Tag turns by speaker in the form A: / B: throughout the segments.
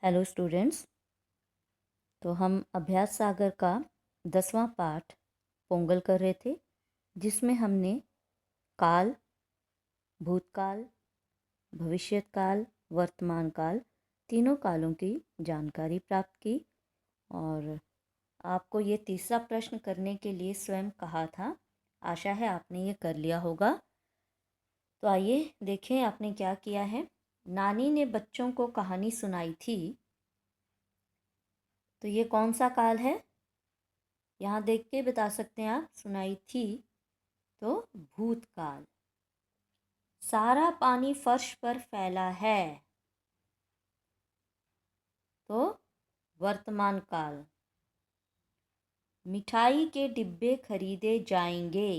A: Hello students. तो हम अभ्यास सागर का 10वां पाठ पोंगल कर रहे थे, जिसमें हमने काल, भूतकाल, भविष्यकाल, वर्तमान काल तीनों कालों की जानकारी प्राप्त की। और आपको ये तीसरा प्रश्न करने के लिए स्वयं कहा था। आशा है आपने ये कर लिया होगा। तो आइए देखें आपने क्या किया है। नानी ने बच्चों को कहानी सुनाई थी। तो ये कौन सा काल है? यहाँ देख के बता सकते हैं आप। सुनाई थी तो भूतकाल। सारा पानी फर्श पर फैला है तो वर्तमान काल। मिठाई के डिब्बे खरीदे जाएंगे।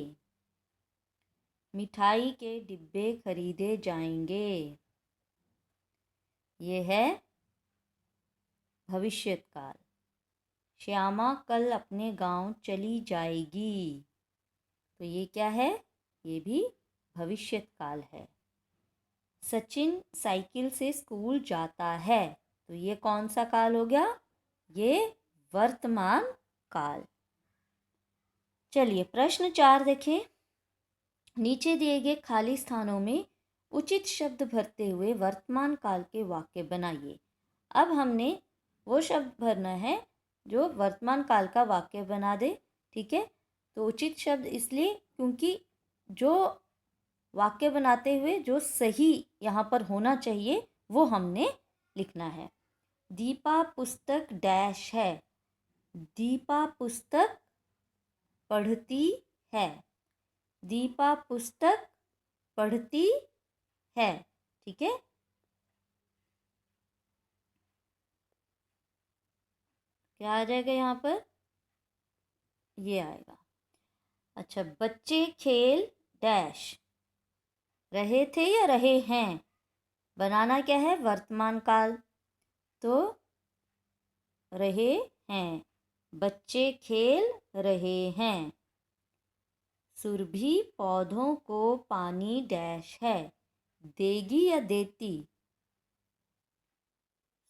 A: मिठाई के डिब्बे खरीदे जाएंगे, ये है भविष्यत काल। श्यामा कल अपने गांव चली जाएगी, तो ये क्या है? ये भी भविष्यत काल है। सचिन साइकिल से स्कूल जाता है, तो ये कौन सा काल हो गया? ये वर्तमान काल। चलिए प्रश्न 4 देखें। नीचे दिए गए खाली स्थानों में उचित शब्द भरते हुए वर्तमान काल के वाक्य बनाइए। अब हमने वो शब्द भरना है जो वर्तमान काल का वाक्य बना दे। ठीक है, तो उचित शब्द इसलिए क्योंकि जो वाक्य बनाते हुए जो सही यहाँ पर होना चाहिए वो हमने लिखना है। दीपा पुस्तक डैश है। दीपा पुस्तक पढ़ती है। दीपा पुस्तक पढ़ती है। ठीक है, क्या आ जाएगा यहाँ पर? ये आएगा। अच्छा, बच्चे खेल डैश रहे थे या रहे हैं? बनाना क्या है? वर्तमान काल, तो रहे हैं। बच्चे खेल रहे हैं। सुरभि पौधों को पानी डैश है। देगी या देती?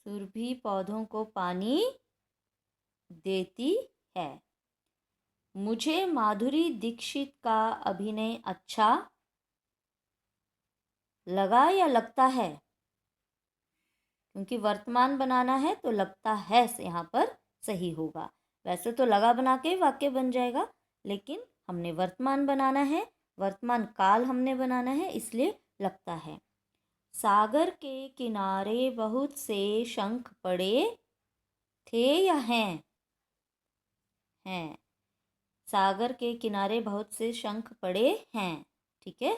A: सुरभि पौधों को पानी देती है। मुझे माधुरी दीक्षित का अभिनय अच्छा लगा या लगता है? क्योंकि वर्तमान बनाना है तो लगता है यहाँ पर सही होगा। वैसे तो लगा बना के वाक्य बन जाएगा, लेकिन हमने वर्तमान बनाना है, वर्तमान काल हमने बनाना है, इसलिए लगता है। सागर के किनारे बहुत से शंख पड़े थे या हैं? हैं। सागर के किनारे बहुत से शंख पड़े हैं। ठीक है।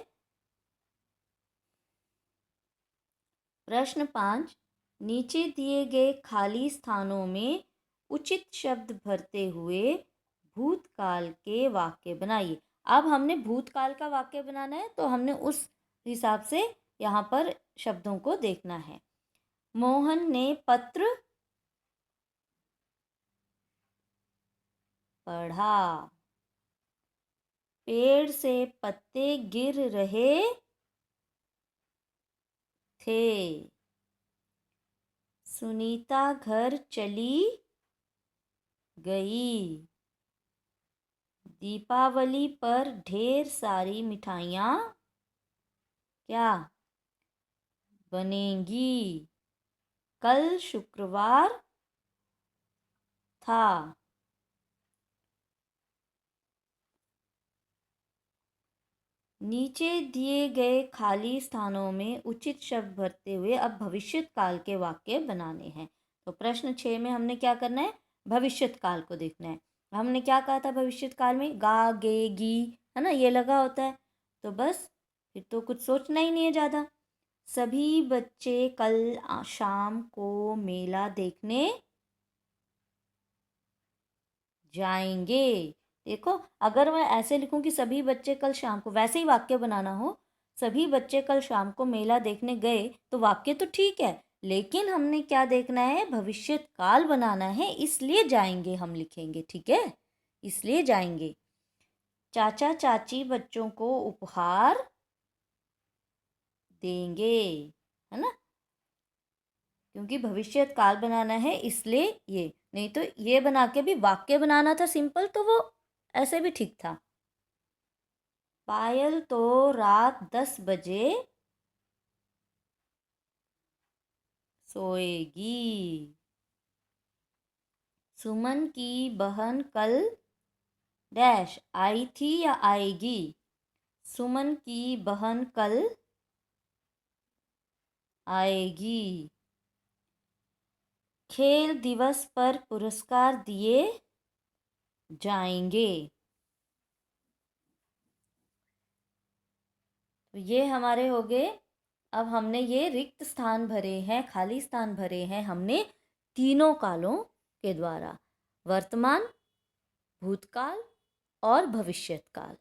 A: प्रश्न 5। नीचे दिए गए खाली स्थानों में उचित शब्द भरते हुए भूतकाल के वाक्य बनाइए। अब हमने भूतकाल का वाक्य बनाना है, तो हमने उस हिसाब से यहाँ पर शब्दों को देखना है। मोहन ने पत्र पढ़ा। पेड़ से पत्ते गिर रहे थे। सुनीता घर चली गई। दीपावली पर ढेर सारी मिठाइयाँ क्या बनेंगी? कल शुक्रवार था। नीचे दिए गए खाली स्थानों में उचित शब्द भरते हुए अब भविष्यत काल के वाक्य बनाने हैं। तो प्रश्न 6 में हमने क्या करना है? भविष्यत काल को देखना है। हमने क्या कहा था? भविष्यत काल में गा गे गी, है ना, ये लगा होता है। तो बस फिर तो कुछ सोचना ही नहीं है ज़्यादा। सभी बच्चे कल शाम को मेला देखने जाएंगे। देखो, अगर मैं ऐसे लिखूं कि सभी बच्चे कल शाम को, वैसे ही वाक्य बनाना हो, सभी बच्चे कल शाम को मेला देखने गए, तो वाक्य तो ठीक है, लेकिन हमने क्या देखना है? भविष्यत काल बनाना है, इसलिए जाएंगे हम लिखेंगे। ठीक है, इसलिए जाएंगे। चाचा चाची बच्चों को उपहार देंगे, है ना। क्योंकि भविष्य काल बनाना है इसलिए ये, नहीं तो ये बना के भी वाक्य बनाना था सिंपल, तो वो ऐसे भी ठीक था। पायल तो रात 10 बजे सोएगी। सुमन की बहन कल डैश आई थी या आएगी? सुमन की बहन कल आएगी। खेल दिवस पर पुरस्कार दिए जाएंगे। तो ये हमारे हो गए। अब हमने ये रिक्त स्थान भरे हैं, खाली स्थान भरे हैं हमने तीनों कालों के द्वारा, वर्तमान, भूतकाल और भविष्यत काल।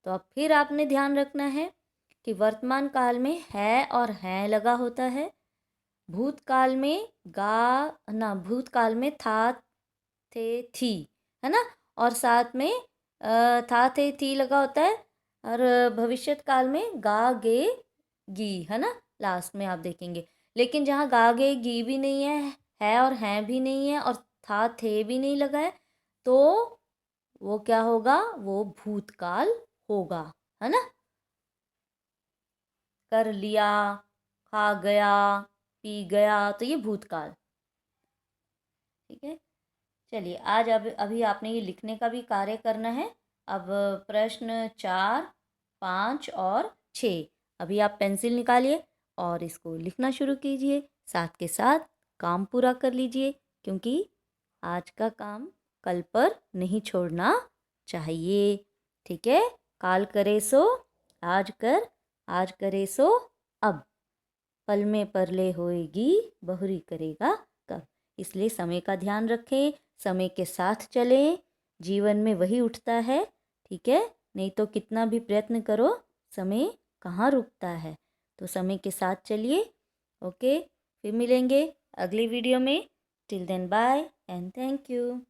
A: तो अब फिर आपने ध्यान रखना है कि वर्तमान काल में है और हैं लगा होता है, भूतकाल में भूतकाल में था, थे, थी, है ना, और साथ में था, थे, थी लगा होता है, और भविष्यत काल में गा, गे, गी, है ना, लास्ट में आप देखेंगे। लेकिन जहाँ गा, गे, गी भी नहीं है और हैं भी नहीं है, और था, थे भी नहीं लगा है, तो वो क्या होगा? वो भूतकाल होगा, है ना। कर लिया, खा गया, पी गया, तो ये भूतकाल। ठीक है, चलिए आज अब अभी आपने ये लिखने का भी कार्य करना है। अब प्रश्न 4, 5 और 6 अभी आप पेंसिल निकालिए और इसको लिखना शुरू कीजिए, साथ के साथ काम पूरा कर लीजिए, क्योंकि आज का काम कल पर नहीं छोड़ना चाहिए। ठीक है, काल करे सो आज कर, आज करे सो अब, पल में परले होएगी, बहुरी करेगा कब। इसलिए समय का ध्यान रखें, समय के साथ चलें, जीवन में वही उठता है। ठीक है, नहीं तो कितना भी प्रयत्न करो समय कहाँ रुकता है। तो समय के साथ चलिए। ओके, फिर मिलेंगे अगली वीडियो में। Till then bye and thank you.